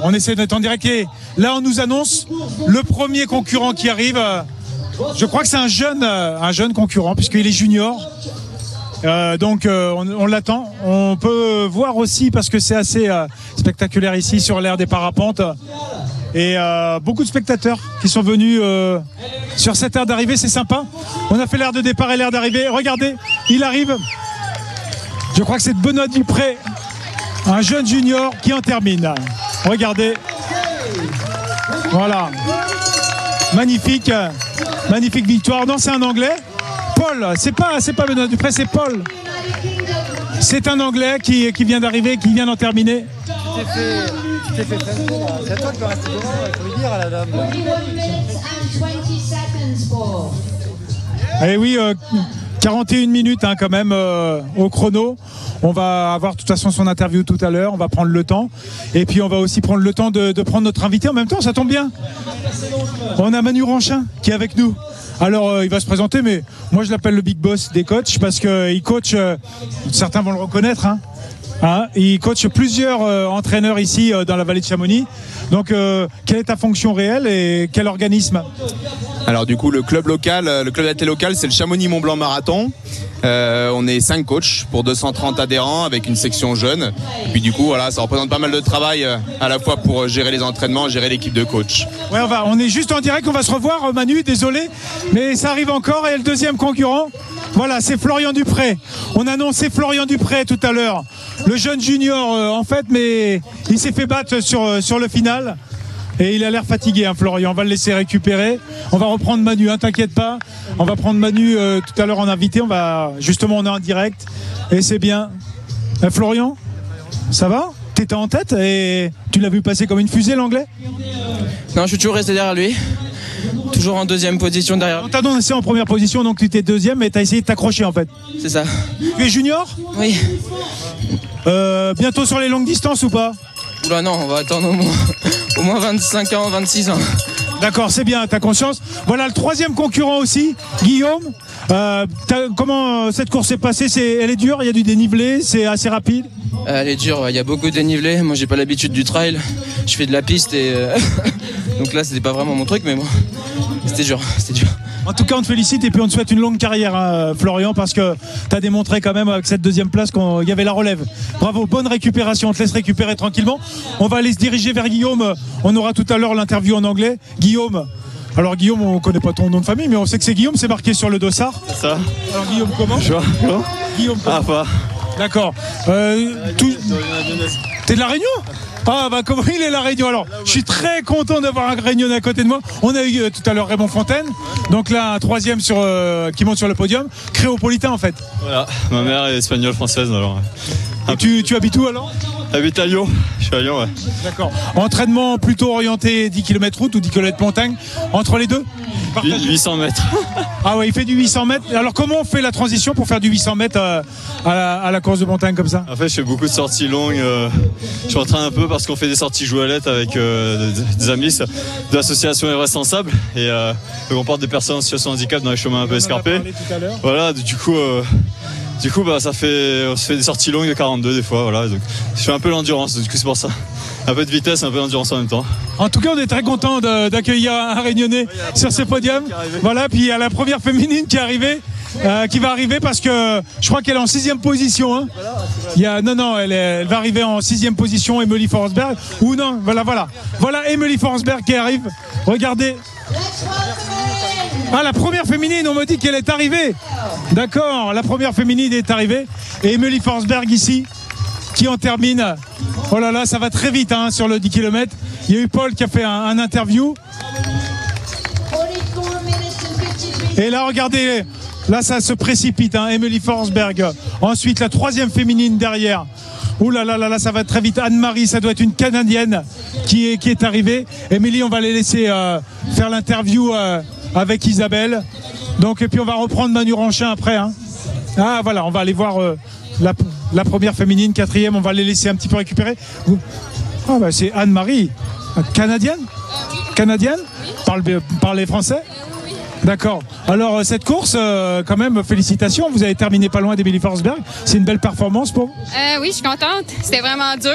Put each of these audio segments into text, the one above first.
on essaie d'être en direct. Et là, on nous annonce le premier concurrent qui arrive. Je crois que c'est un jeune concurrent, puisqu'il est junior. Donc on l'attend. On peut voir aussi, parce que c'est assez spectaculaire ici sur l'aire des parapentes. Et beaucoup de spectateurs qui sont venus sur cette aire d'arrivée, c'est sympa. On a fait l'aire de départ et l'aire d'arrivée. Regardez, il arrive. Je crois que c'est Benoît Dupré, un jeune junior qui en termine. Regardez. Voilà. Magnifique victoire. Non, c'est un Anglais. Paul, c'est pas Benoît Dupré, c'est Paul. C'est un Anglais qui vient d'arriver, qui vient d'en terminer. Tu t'es fait feinter, là. C'est à toi de me rester devant, il faut lui dire à la dame. Eh oui, 41 minutes quand même au chrono. On va avoir de toute façon son interview tout à l'heure, on va prendre le temps. Et puis on va aussi prendre le temps de prendre notre invité en même temps, ça tombe bien. On a Manu Ranchin qui est avec nous. Alors il va se présenter, mais moi je l'appelle le big boss des coachs parce qu'il coach, certains vont le reconnaître, il coach plusieurs entraîneurs ici dans la vallée de Chamonix. Donc quelle est ta fonction réelle et quel organisme? Alors du coup le club d'athlètes local, c'est le Chamonix Mont Blanc Marathon. On est 5 coachs pour 230 adhérents avec une section jeune. Et puis du coup voilà, ça représente pas mal de travail à la fois pour gérer les entraînements, gérer l'équipe de coachs. Ouais, on est juste en direct, on va se revoir Manu, désolé, mais ça arrive encore. Et le deuxième concurrent, voilà, c'est Florian Dupré. On annonçait Florian Dupré tout à l'heure, le jeune junior en fait, mais il s'est fait battre sur le final. Et il a l'air fatigué, Florian. On va le laisser récupérer. On va reprendre Manu, t'inquiète pas. On va prendre Manu tout à l'heure en invité. On est en direct. Et c'est bien. Florian, ça va? T'étais en tête et tu l'as vu passer comme une fusée, l'anglais? Non, je suis toujours resté derrière lui. Toujours en deuxième position derrière lui. On t'a annoncé en première position, donc tu étais deuxième, mais t'as essayé de t'accrocher en fait. C'est ça. Tu es junior? Oui. Bientôt sur les longues distances ou pas? Oula non, on va attendre au moins 25 ans, 26 ans. D'accord, c'est bien, t'as conscience. Voilà le troisième concurrent aussi, Guillaume. Comment cette course s'est passée? Elle est dure, il y a du dénivelé, c'est assez rapide? Elle est dure, il y a beaucoup de dénivelé. Moi j'ai pas l'habitude du trail, je fais de la piste et donc là c'était pas vraiment mon truc, mais bon, c'était dur. En tout cas, on te félicite et puis on te souhaite une longue carrière, Florian, parce que tu as démontré quand même avec cette deuxième place qu'il y avait la relève. Bravo, bonne récupération, on te laisse récupérer tranquillement. On va aller se diriger vers Guillaume. On aura tout à l'heure l'interview en anglais. Guillaume. Alors Guillaume, on ne connaît pas ton nom de famille, mais on sait que c'est Guillaume, c'est marqué sur le dossard. C'est ça. Alors Guillaume comment? Guillaume comment? Pas. D'accord. T'es de la Réunion? Ah bah comment il est la Réunion? Alors je suis très content d'avoir un Réunionnais à côté de moi. On a eu tout à l'heure Raymond Fontaine. Donc là un troisième qui monte sur le podium. Créopolitain en fait. Voilà, ma mère est espagnole française alors. Et tu habites où alors? J'habite à Lyon. Je suis à Lyon, ouais. D'accord. Entraînement plutôt orienté 10 km route ou 10 km montagne? Entre les deux? 800 mètres. Ah ouais, il fait du 800 mètres. Alors comment on fait la transition pour faire du 800 mètres à la course de montagne comme ça? En fait, je fais beaucoup de sorties longues. Je m'entraîne un peu parce qu'on fait des sorties joualettes avec des amis de l'association Everest Sans Sable et on porte des personnes en situation de handicap dans les chemins un peu escarpés. Voilà, du coup, on se fait des sorties longues de 42 des fois. Voilà, donc je fais un peu l'endurance. Du coup, c'est pour ça. Un peu de vitesse, un peu d'endurance en même temps. En tout cas, on est très content d'accueillir un Réunionnais sur ce podium. Voilà, puis il y a la première féminine qui est arrivée. Qui va arriver parce que je crois qu'elle est en 6e position. Elle va arriver en 6e position, Emily Forsberg. Ou non, voilà Emily Forsberg qui arrive. Regardez. La première féminine, on me dit qu'elle est arrivée. D'accord, la première féminine est arrivée. Et Emily Forsberg ici, qui en termine. Oh là là, ça va très vite sur le 10 km. Il y a eu Paul qui a fait un interview. Et là, regardez. Là, ça se précipite, Emily Forsberg. Ensuite, la 3e féminine derrière. Ouh là là là là, ça va très vite. Anne-Marie, ça doit être une Canadienne qui est arrivée. Émilie, on va les laisser faire l'interview avec Isabelle. Donc, et puis on va reprendre Manu Ranchin après. Ah voilà, on va aller voir la première féminine, 4e. On va les laisser un petit peu récupérer. Ah bah c'est Anne-Marie, canadienne. Parle français. D'accord. Alors cette course, quand même, félicitations. Vous avez terminé pas loin d'Emily Forsberg. C'est une belle performance pour vous? Oui, je suis contente. C'était vraiment dur.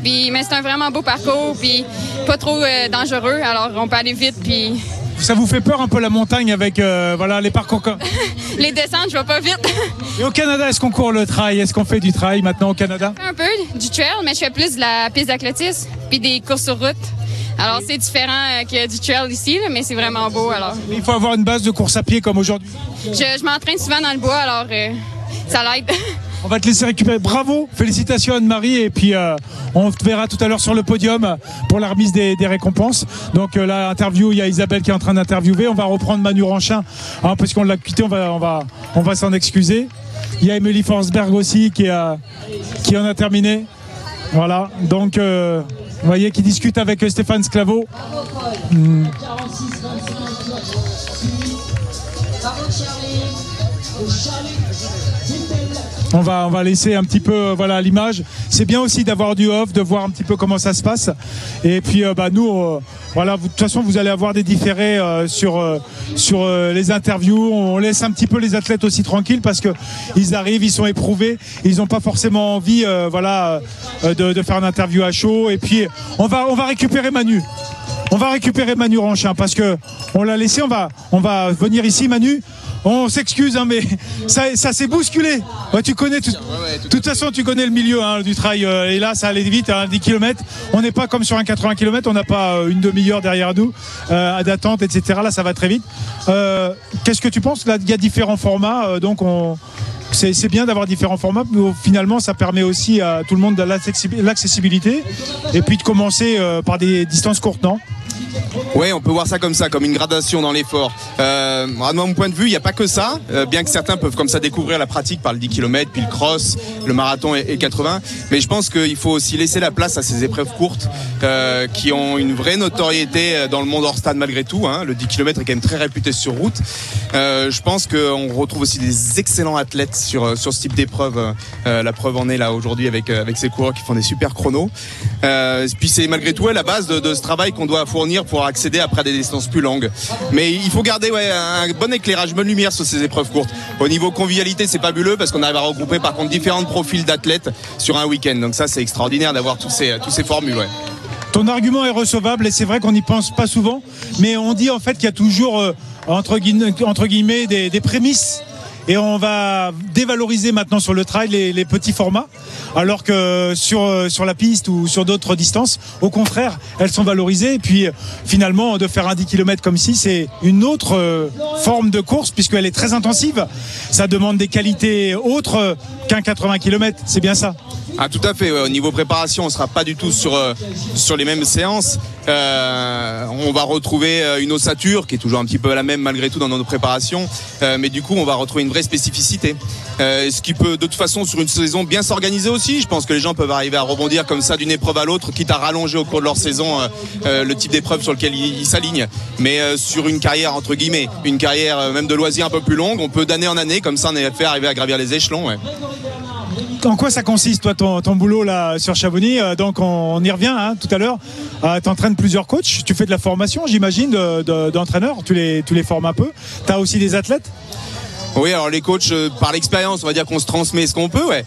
Mais c'est un vraiment beau parcours. Puis pas trop dangereux. Alors on peut aller vite. Puis ça vous fait peur un peu la montagne avec voilà, les parcours comme... les descentes, je vais pas vite. Et au Canada, est-ce qu'on court le trail? Est-ce qu'on fait du trail maintenant au Canada? Un peu du trail, mais je fais plus de la piste d'athlétisme puis des courses sur route. Alors c'est différent que du trail ici, là, mais c'est vraiment beau. Alors il faut avoir une base de course à pied comme aujourd'hui. Je m'entraîne souvent dans le bois, alors ça l'aide. On va te laisser récupérer. Bravo, félicitations Anne-Marie. Et puis on te verra tout à l'heure sur le podium pour la remise des récompenses. Donc là, interview, il y a Isabelle qui est en train d'interviewer. On va reprendre Manu Ranchin, hein, parce qu'on l'a quitté. On va s'en excuser. Il y a Emily Forsberg aussi qui en a terminé. Voilà. Donc vous voyez qui discute avec Stéphane Sclavo. On va laisser un petit peu voilà l'image. C'est bien aussi d'avoir du off, de voir un petit peu comment ça se passe. Et puis nous, voilà, de toute façon vous allez avoir des différés sur les interviews. On laisse un petit peu les athlètes aussi tranquilles parce que ils arrivent, ils sont éprouvés, ils n'ont pas forcément envie, de faire une interview à chaud. Et puis on va récupérer Manu. On va récupérer Manu Ranchin parce que on l'a laissé. On va venir ici, Manu. On s'excuse, hein, mais ça s'est bousculé. Ouais, tu connais de toute façon, tu connais le milieu du trail. Et là, ça allait vite, hein, 10 km. On n'est pas comme sur un 80 km. On n'a pas une demi-heure derrière nous d'attente, etc. Là, ça va très vite. Qu'est-ce que tu penses? Là, il y a différents formats. Donc, c'est bien d'avoir différents formats. Mais finalement, ça permet aussi à tout le monde de l'accessibilité. Et puis de commencer par des distances courtes, non? Oui, on peut voir ça, comme une gradation dans l'effort. À mon point de vue, il n'y a pas que ça, bien que certains peuvent comme ça découvrir la pratique par le 10 km, puis le cross, le marathon et 80. Mais je pense qu'il faut aussi laisser la place à ces épreuves courtes qui ont une vraie notoriété dans le monde hors stade malgré tout. Hein. Le 10 km est quand même très réputé sur route. Je pense qu'on retrouve aussi des excellents athlètes sur ce type d'épreuve. La preuve en est là aujourd'hui avec ces coureurs qui font des super chronos. Puis c'est malgré tout la base de ce travail qu'on doit fournir pour accéder après à des distances plus longues. Mais il faut garder un bon éclairage, bonne lumière sur ces épreuves courtes. Au niveau convivialité, c'est fabuleux parce qu'on arrive à regrouper par contre différents profils d'athlètes sur un week-end. Donc ça, c'est extraordinaire d'avoir tous ces formules. Ouais. Ton argument est recevable et c'est vrai qu'on n'y pense pas souvent, mais on dit en fait qu'il y a toujours entre guillemets des prémices. Et on va dévaloriser maintenant sur le trail les petits formats, alors que sur la piste ou sur d'autres distances, au contraire, elles sont valorisées. Et puis finalement, de faire un 10 km comme ici, c'est une autre forme de course, puisqu'elle est très intensive. Ça demande des qualités autres qu'un 80 km, c'est bien ça? Ah, tout à fait, ouais. Au niveau préparation, on ne sera pas du tout sur les mêmes séances. On va retrouver une ossature qui est toujours un petit peu la même malgré tout dans nos préparations, mais du coup on va retrouver une vraie spécificité, ce qui peut de toute façon sur une saison bien s'organiser aussi. Je pense que les gens peuvent arriver à rebondir comme ça d'une épreuve à l'autre, quitte à rallonger au cours de leur saison le type d'épreuve sur lequel ils s'alignent. Mais sur une carrière entre guillemets, une carrière même de loisirs un peu plus longue, on peut d'année en année comme ça on est fait arriver à gravir les échelons. Ouais. En quoi ça consiste, toi, ton boulot là sur Chamonix? Donc on y revient tout à l'heure. Tu entraînes plusieurs coachs, tu fais de la formation, j'imagine, d'entraîneurs, tu les formes un peu. Tu as aussi des athlètes? Oui, alors les coachs, par l'expérience, on va dire qu'on se transmet ce qu'on peut, ouais.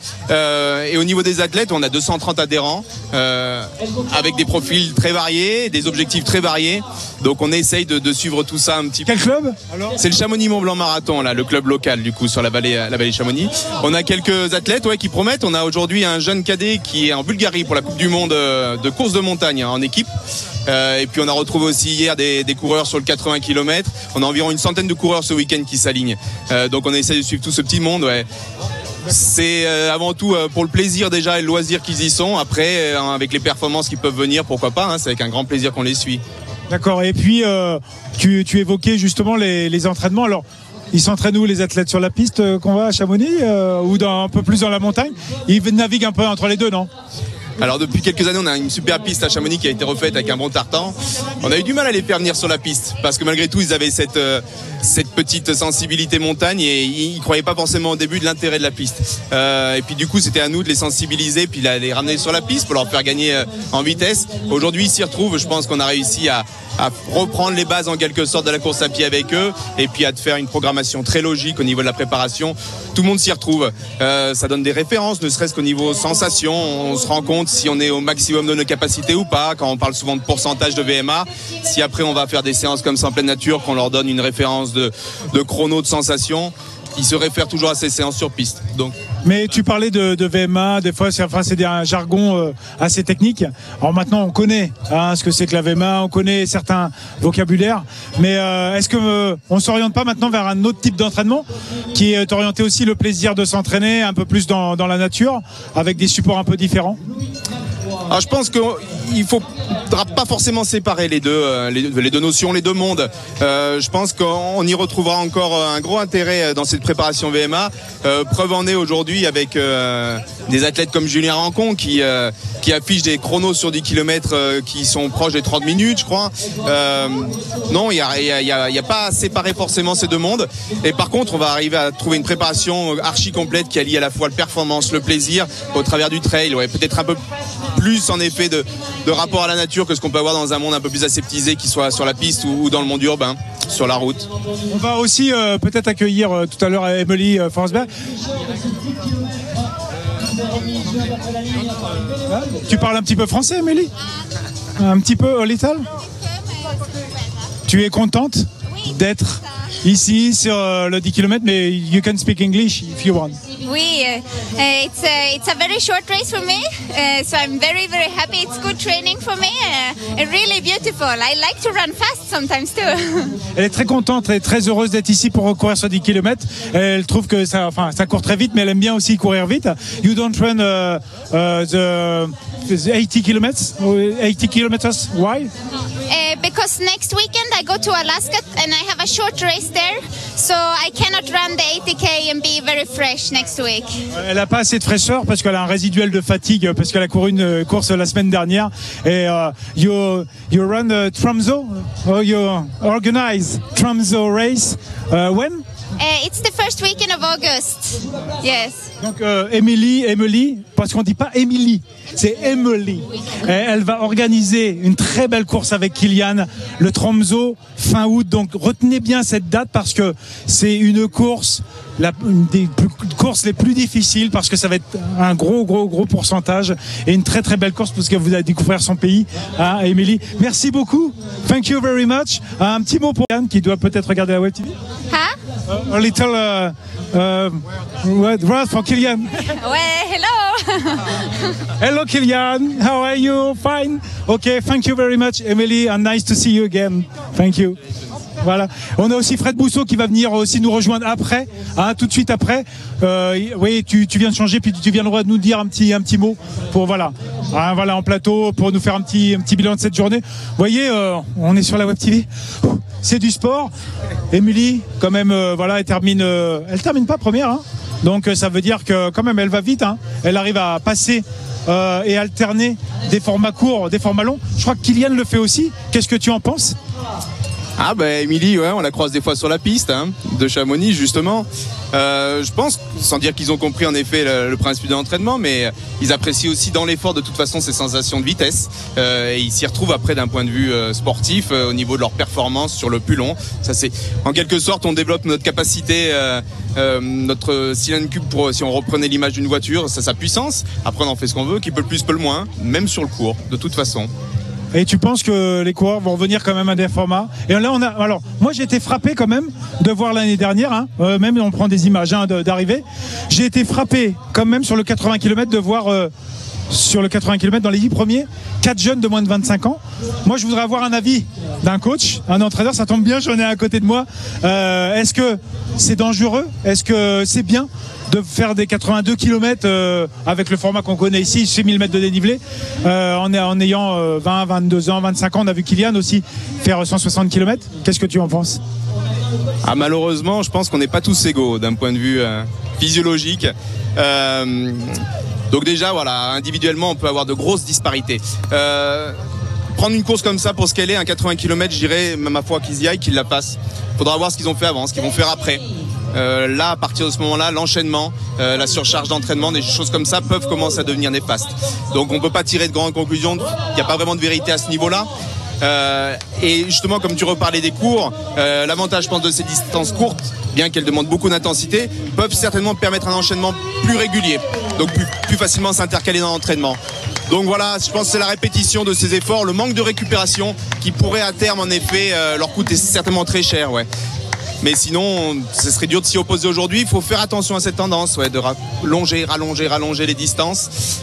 Et au niveau des athlètes, on a 230 adhérents, avec des profils très variés, des objectifs très variés. Donc on essaye de suivre tout ça un petit peu. Quel club alors? C'est le Chamonix Mont Blanc Marathon, là, le club local du coup sur la vallée Chamonix. On a quelques athlètes qui promettent. On a aujourd'hui un jeune cadet qui est en Bulgarie pour la Coupe du Monde de course de montagne en équipe. Et puis on a retrouvé aussi hier des coureurs sur le 80 km. On a environ une centaine de coureurs ce week-end qui s'alignent. Donc on essaie de suivre tout ce petit monde. Ouais. C'est avant tout pour le plaisir déjà et le loisir qu'ils y sont. Après, avec les performances qui peuvent venir, pourquoi pas. C'est avec un grand plaisir qu'on les suit. D'accord. Et puis tu évoquais justement les entraînements. Alors ils s'entraînent où les athlètes? Sur la piste qu'on va à Chamonix ou un peu plus dans la montagne? Ils naviguent un peu entre les deux, non? Alors depuis quelques années, on a une super piste à Chamonix qui a été refaite avec un bon tartan. On a eu du mal à les faire venir sur la piste parce que malgré tout, ils avaient cette petite sensibilité montagne et ils croyaient pas forcément au début de l'intérêt de la piste. Et puis du coup, c'était à nous de les sensibiliser puis de les ramener sur la piste pour leur faire gagner en vitesse. Aujourd'hui, ils s'y retrouvent. Je pense qu'on a réussi à reprendre les bases en quelque sorte de la course à pied avec eux et puis à faire une programmation très logique au niveau de la préparation. Tout le monde s'y retrouve. Ça donne des références, ne serait-ce qu'au niveau sensation. On se rend compte si on est au maximum de nos capacités ou pas. Quand on parle souvent de pourcentage de VMA, si après on va faire des séances comme ça en pleine nature, qu'on leur donne une référence de chrono, de sensation, ils se réfèrent toujours à ces séances sur piste. Donc. Mais tu parlais de VMA, des fois c'est un jargon assez technique. Alors maintenant on connaît ce que c'est que la VMA, on connaît certains vocabulaires, mais est-ce que on s'oriente pas maintenant vers un autre type d'entraînement qui est orienté aussi le plaisir de s'entraîner un peu plus dans la nature, avec des supports un peu différents? Alors je pense qu'il ne faudra pas forcément séparer les deux notions, les deux mondes. Je pense qu'on y retrouvera encore un gros intérêt dans cette préparation VMA. Preuve en est aujourd'hui avec des athlètes comme Julien Rancon qui affichent des chronos sur 10 km qui sont proches des 30 minutes, je crois. Non, il y a pas à séparer forcément ces deux mondes. Et par contre, on va arriver à trouver une préparation archi complète qui allie à la fois le performance, le plaisir au travers du trail. Ouais, peut-être un peu plus en effet de rapport à la nature que ce qu'on peut avoir dans un monde un peu plus aseptisé, qui soit sur la piste ou dans le monde urbain, sur la route. On va aussi peut-être accueillir tout à l'heure Emily Forsberg. Tu parles un petit peu français, Emily? Un petit peu, a little? Tu es contente d'être ici sur le 10 km, mais you can speak English if you want. Oui, it's a very short race for me, so I'm very, very happy. It's good training for me, really beautiful. I like to run fast sometimes too. Elle est très contente et très heureuse d'être ici pour courir sur 10 km. Elle trouve que ça court très vite, mais elle aime bien aussi courir vite. You don't run the 80 kilometers? 80 kilometers? Why? Because next weekend I go to Alaska and I have a short race there, so I cannot run the 80k and be very fresh next week. Elle n'a pas assez de fraîcheur parce qu'elle a un résiduel de fatigue parce qu'elle a couru une course la semaine dernière. Et you run Tromso? You organize Tromso race when? It's the first weekend of August. Yes. Donc Emily, parce qu'on dit pas Emily, c'est Emily. Elle va organiser une très belle course avec Kylian, le Tromso, fin août. Donc retenez bien cette date parce que c'est une course, une des courses les plus difficiles parce que ça va être un gros pourcentage et une très très belle course parce que vous allez découvrir son pays, hein, Emily. Merci beaucoup. Thank you very much. Un petit mot pour Kylian qui doit peut-être regarder la web TV. A little word for Kylian. Well, hello. Hello Kylian, how are you? Fine. Okay, thank you very much, Emily, and nice to see you again. Thank you. Voilà. On a aussi Fred Bousseau qui va venir aussi nous rejoindre après, hein, tout de suite après. Oui, tu viens de changer, puis tu viendras nous dire un petit mot pour voilà en plateau pour nous faire un petit bilan de cette journée. Vous voyez, on est sur la Web TV. C'est du sport. Émilie, quand même, elle termine pas première, hein. Donc ça veut dire que quand même elle va vite, hein. Elle arrive à passer et alterner des formats courts, des formats longs. Je crois que Kylian le fait aussi. Qu'est-ce que tu en penses? Ah Émilie, ouais, on la croise des fois sur la piste, hein, de Chamonix justement. Je pense, sans dire qu'ils ont compris en effet le principe de l'entraînement, mais ils apprécient aussi dans l'effort de toute façon ces sensations de vitesse. Et ils s'y retrouvent après d'un point de vue sportif au niveau de leur performance sur le plus long. Ça c'est en quelque sorte on développe notre capacité, notre cylindre cube pour, si on reprenait l'image d'une voiture, sa puissance. Après on en fait ce qu'on veut, qui peut le plus peut le moins, même sur le court, de toute façon. Et tu penses que les coureurs vont revenir quand même à des formats? Et là, moi j'ai été frappé quand même de voir l'année dernière, hein, même on prend des images d'arrivée. J'ai été frappé quand même sur le 80 km de voir sur le 80 km dans les 10 premiers 4 jeunes de moins de 25 ans. Moi je voudrais avoir un avis d'un coach, un entraîneur, ça tombe bien, j'en ai à côté de moi. Est-ce que c'est dangereux? Est-ce que c'est bien de faire des 82 km avec le format qu'on connaît ici, 6000 mètres de dénivelé, en ayant 20, 22 ans, 25 ans? On a vu Kylian aussi faire 160 km. Qu'est-ce que tu en penses? Malheureusement, je pense qu'on n'est pas tous égaux d'un point de vue physiologique. Donc déjà, voilà, individuellement, on peut avoir de grosses disparités. Prendre une course comme ça pour ce qu'elle est, un 80 km, je dirais, ma foi, qu'ils y aillent, qu'ils la passent. Faudra voir ce qu'ils ont fait avant, ce qu'ils vont faire après. Là, à partir de ce moment-là, l'enchaînement, la surcharge d'entraînement, des choses comme ça peuvent commencer à devenir néfastes. Donc on ne peut pas tirer de grandes conclusions, il n'y a pas vraiment de vérité à ce niveau-là. Et justement, comme tu reparlais des cours, l'avantage, je pense, de ces distances courtes, bien qu'elles demandent beaucoup d'intensité, peuvent certainement permettre un enchaînement plus régulier, donc plus facilement s'intercaler dans l'entraînement. Donc voilà, je pense que c'est la répétition de ces efforts, le manque de récupération qui pourrait à terme en effet leur coûter certainement très cher. Ouais. Mais sinon, ce serait dur de s'y opposer aujourd'hui. Il faut faire attention à cette tendance, de rallonger les distances.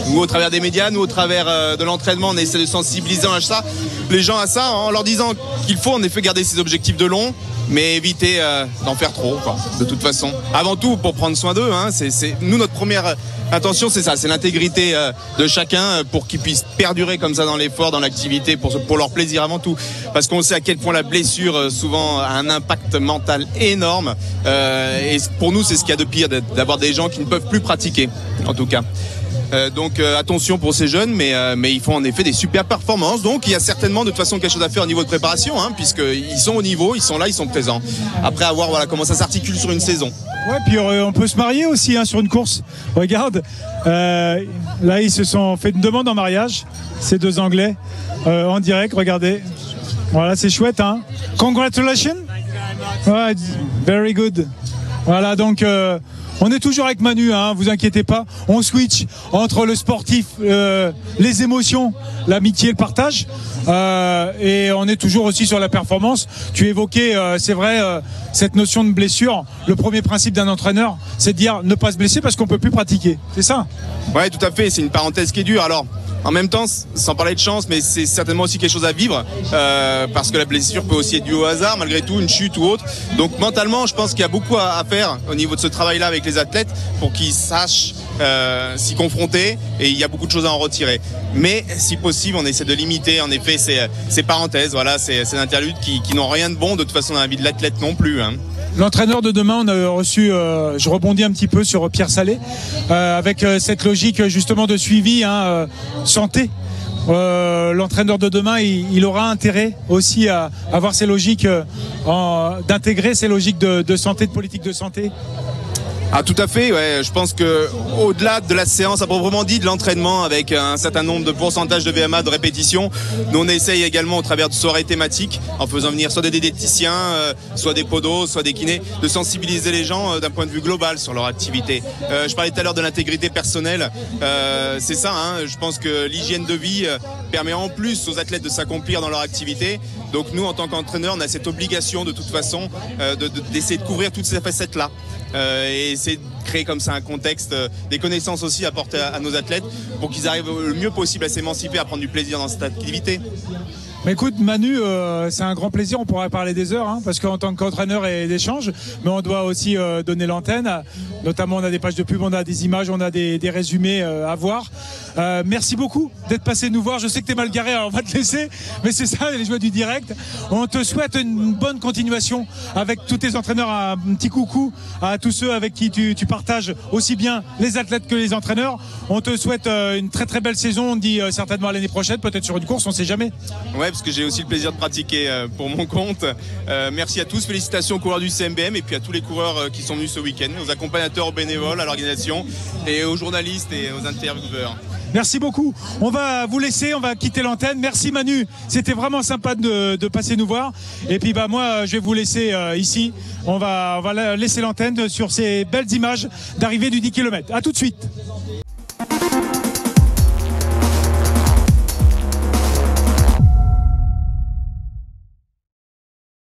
Nous, au travers des médias, nous, au travers de l'entraînement, on essaie de sensibiliser les gens à ça, en leur disant qu'il faut en effet garder ces objectifs de long, mais éviter d'en faire trop, quoi, de toute façon. Avant tout, pour prendre soin d'eux, nous, notre première intention, c'est ça, c'est l'intégrité de chacun pour qu'ils puissent perdurer comme ça dans l'effort, dans l'activité, pour leur plaisir avant tout. Parce qu'on sait à quel point la blessure, souvent, a un impact mental énorme. Et pour nous, c'est ce qu'il y a de pire, d'avoir des gens qui ne peuvent plus pratiquer, en tout cas. Donc attention pour ces jeunes, mais ils font en effet des super performances. Donc il y a certainement de toute façon quelque chose à faire au niveau de préparation, puisqu'ils sont au niveau, ils sont là, ils sont présents. Après, à voir comment ça s'articule sur une saison. Ouais, puis on peut se marier aussi sur une course. Regarde, là ils se sont fait une demande en mariage, ces deux Anglais, en direct, regardez. Voilà, c'est chouette, hein. Congratulations. Ouais, very good. Voilà, donc on est toujours avec Manu, vous inquiétez pas. On switch entre le sportif, les émotions, l'amitié, le partage. Et on est toujours aussi sur la performance. Tu évoquais, c'est vrai, cette notion de blessure. Le premier principe d'un entraîneur, c'est de dire ne pas se blesser parce qu'on peut plus pratiquer. C'est ça? Ouais, tout à fait. C'est une parenthèse qui est dure. Alors, en même temps, sans parler de chance, mais c'est certainement aussi quelque chose à vivre, parce que la blessure peut aussi être due au hasard, malgré tout, une chute ou autre. Donc mentalement, je pense qu'il y a beaucoup à faire au niveau de ce travail-là avec les athlètes pour qu'ils sachent s'y confronter, et il y a beaucoup de choses à en retirer. Mais si possible, on essaie de limiter en effet ces parenthèses, voilà, ces interludes qui n'ont rien de bon de toute façon dans la vie de l'athlète non plus. L'entraîneur de demain, on a reçu, je rebondis un petit peu sur Pierre Salé, avec cette logique justement de suivi, santé. L'entraîneur de demain, il aura intérêt aussi à avoir ces logiques, d'intégrer ces logiques de santé, de politique de santé. Ah, tout à fait, ouais. Je pense que au-delà de la séance à proprement dit, de l'entraînement avec un certain nombre de pourcentages de VMA, de répétitions, nous on essaye également au travers de soirées thématiques, en faisant venir soit des diététiciens, soit des podos, soit des kinés, de sensibiliser les gens d'un point de vue global sur leur activité. Je parlais tout à l'heure de l'intégrité personnelle, c'est ça, je pense que l'hygiène de vie permet en plus aux athlètes de s'accomplir dans leur activité. Donc nous, en tant qu'entraîneurs, on a cette obligation de toute façon d'essayer de couvrir toutes ces facettes-là. Et essayer de créer comme ça un contexte, des connaissances aussi à apporter à nos athlètes pour qu'ils arrivent le mieux possible à s'émanciper, à prendre du plaisir dans cette activité. Mais écoute Manu, c'est un grand plaisir, on pourrait parler des heures, parce qu'en tant qu'entraîneur et d'échange, mais on doit aussi donner l'antenne, notamment on a des pages de pub, on a des images, on a des résumés à voir. Merci beaucoup d'être passé nous voir, je sais que t'es mal garé, alors on va te laisser, mais c'est ça les joies du direct. On te souhaite une bonne continuation avec tous tes entraîneurs, un petit coucou à tous ceux avec qui tu partages aussi bien les athlètes que les entraîneurs. On te souhaite une très très belle saison, on te dit certainement à l'année prochaine, peut-être sur une course, on sait jamais. Ouais, parce que j'ai aussi le plaisir de pratiquer pour mon compte. Merci à tous, félicitations aux coureurs du CMBM et puis à tous les coureurs qui sont venus ce week-end, aux accompagnateurs, aux bénévoles, à l'organisation et aux journalistes et aux intervieweurs. Merci beaucoup. On va vous laisser, on va quitter l'antenne. Merci Manu, c'était vraiment sympa de passer nous voir. Et puis moi, je vais vous laisser ici. On va laisser l'antenne sur ces belles images d'arrivée du 10 km. À tout de suite.